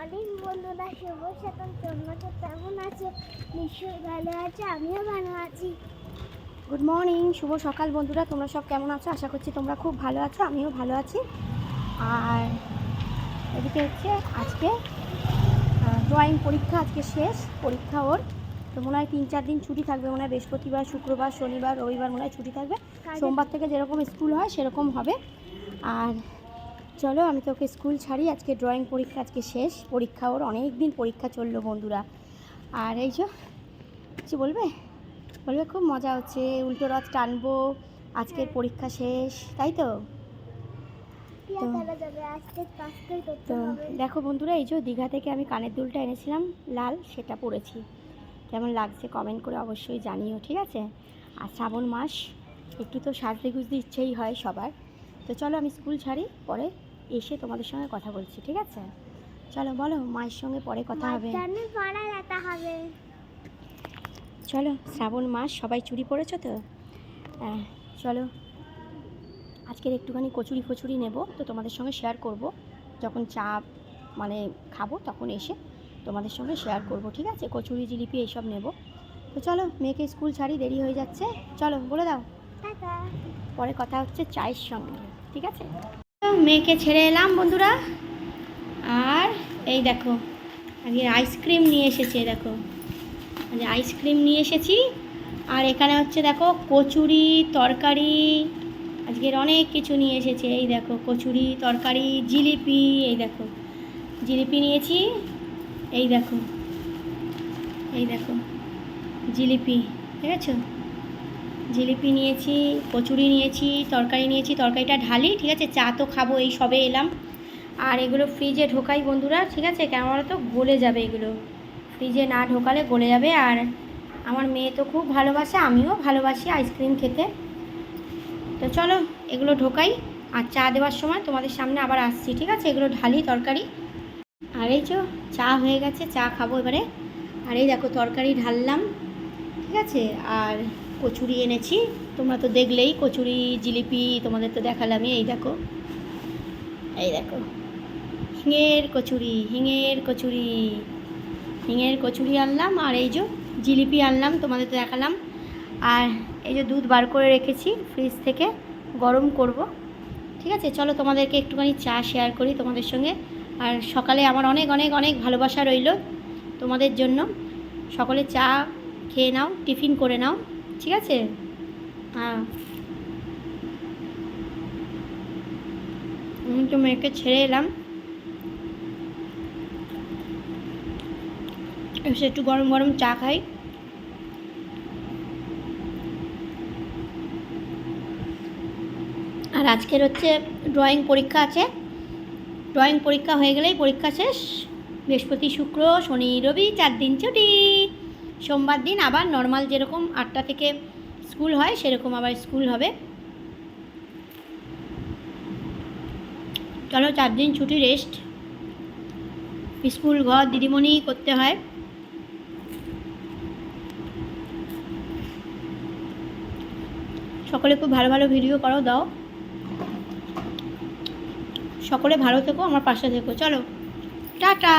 Morning বন্ধুরা, শুভ সকাল। তোমরা তো কেমন আছো? নিশ্চয়ই ভালো আছো, আমিও ভালো আছি। গুড মর্নিং, শুভ সকাল বন্ধুরা। তোমরা সব কেমন আছো? আশা করছি তোমরা খুব ভালো আছো, আমিও ভালো আছি। আর এদিকে হচ্ছে আজকে ড্রয়িং পরীক্ষা, আজকে শেষ পরীক্ষা ওর। তো মনে হয় 3-4 দিন ছুটি থাকবে, মনে হয় বৃহস্পতিবার, শুক্রবার, শনিবার, রবিবার মনে হয় ছুটি থাকবে। সোমবার থেকে যেরকম স্কুল হয় সেরকম হবে। আর চলো আমি তোকে স্কুল ছাড়ি, আজকে ড্রয়িং পরীক্ষা, আজকে শেষ পরীক্ষা ওর। অনেক দিন পরীক্ষা চললো বন্ধুরা। আর এই যে কিছু বলবে খুব মজা হচ্ছে, উল্টো রথ টানবো, আজকের পরীক্ষা শেষ, তাই তো? তো দেখো বন্ধুরা, এই যে দীঘা থেকে আমি কানের দুলটা এনেছিলাম লাল, সেটা পরেছি। কেমন লাগছে কমেন্ট করে অবশ্যই জানিও, ঠিক আছে? আর শ্রাবণ মাস, একটু তো সাজতে গুজতে ইচ্ছেই হয় সবার। তো চলো আমি স্কুল ছাড়ি, পরে এসে তোমাদের সঙ্গে কথা বলছি, ঠিক আছে? চলো বলো, মায়ের সঙ্গে পরে কথা হবে। চলো, শ্রাবণ মাস, সবাই চুড়ি পরেছো তো? হ্যাঁ, চলো আজকের একটুখানি কচুরি ফচুরি নেব, তো তোমাদের সঙ্গে শেয়ার করব। যখন চা মানে খাবো তখন এসে তোমাদের সঙ্গে শেয়ার করব, ঠিক আছে? কচুরি, জিলিপি এইসব নেব। তো চলো, মেয়েকে স্কুল ছাড়ি, দেরি হয়ে যাচ্ছে। চলো বলে দাও, পরে কথা হচ্ছে চায়ের সঙ্গে, ঠিক আছে? মেয়েকে ছেড়ে এলাম বন্ধুরা। আর এই দেখো, আজকে আইসক্রিম নিয়ে এসেছে, দেখো আজকে আইসক্রিম নিয়ে এসেছি। আর এখানে হচ্ছে দেখো কচুরি, তরকারি, আজকের অনেক কিছু নিয়ে এসেছে। এই দেখো কচুরি, তরকারি, জিলিপি, এই দেখো জিলিপি নিয়েছি, এই দেখো, এই দেখো জিলিপি, ঠিক আছে? জিলিপি নিয়েছি, কচুরি নিয়েছি, তরকারি নিয়েছি। তরকারিটা ঢালি, ঠিক আছে? চা তো খাবো, এই সবে এলাম। আর এগুলো ফ্রিজে ঢোকাই বন্ধুরা, ঠিক আছে? কেন বলো তো, গলে যাবে এগুলো, ফ্রিজে না ঢোকালে গলে যাবে। আর আমার মেয়ে তো খুব ভালোবাসে, আমিও ভালোবাসি আইসক্রিম খেতে। তো চলো এগুলো ঢোকাই, আর চা দেওয়ার সময় তোমাদের সামনে আবার আসছি, ঠিক আছে? এগুলো ঢালি তরকারি। আর এই যে চা হয়ে গেছে, চা খাবো এবারে। আর এই দেখো তরকারি ঢাললাম, ঠিক আছে? আর কচুরি এনেছি, তোমরা তো দেখলেই, কচুরি, জিলিপি তোমাদের তো দেখালামই। এই দেখো, এই দেখো হিঙের কচুরি, হিঙের কচুরি, হিঙের কচুরি আনলাম। আর এই যে জিলিপি আনলাম, তোমাদের তো দেখালাম। আর এই যে দুধ বার করে রেখেছি ফ্রিজ থেকে, গরম করব, ঠিক আছে? চলো তোমাদেরকে একটুখানি চা শেয়ার করি তোমাদের সঙ্গে। আর সকালে আমার অনেক অনেক অনেক ভালোবাসা রইল তোমাদের জন্য। সকলে চা খেয়ে নাও, টিফিন করে নাও, ঠিক আছে? হ্যাঁ, আমি তো মেয়েকে ছেড়ে এলাম, এসে একটু গরম গরম চা খাই। আর আজকের হচ্ছে ড্রয়িং পরীক্ষা আছে, ড্রয়িং পরীক্ষা হয়ে গেলেই পরীক্ষা শেষ। বৃহস্পতি, শুক্র, শনি, রবি 4 দিন ছুটি। সোমবার দিন আবার নর্মাল যেরকম 8টা থেকে স্কুল হয় সেরকম আবার স্কুল হবে। চলো 4 দিন ছুটি, রেস্ট, স্কুল, ঘর, দিদিমণি করতে হয়। সকলে খুব ভালো ভালো ভিডিও করো, দাও। সকলে ভালো থেকো, আমার পাশে থেকো। চলো টাটা।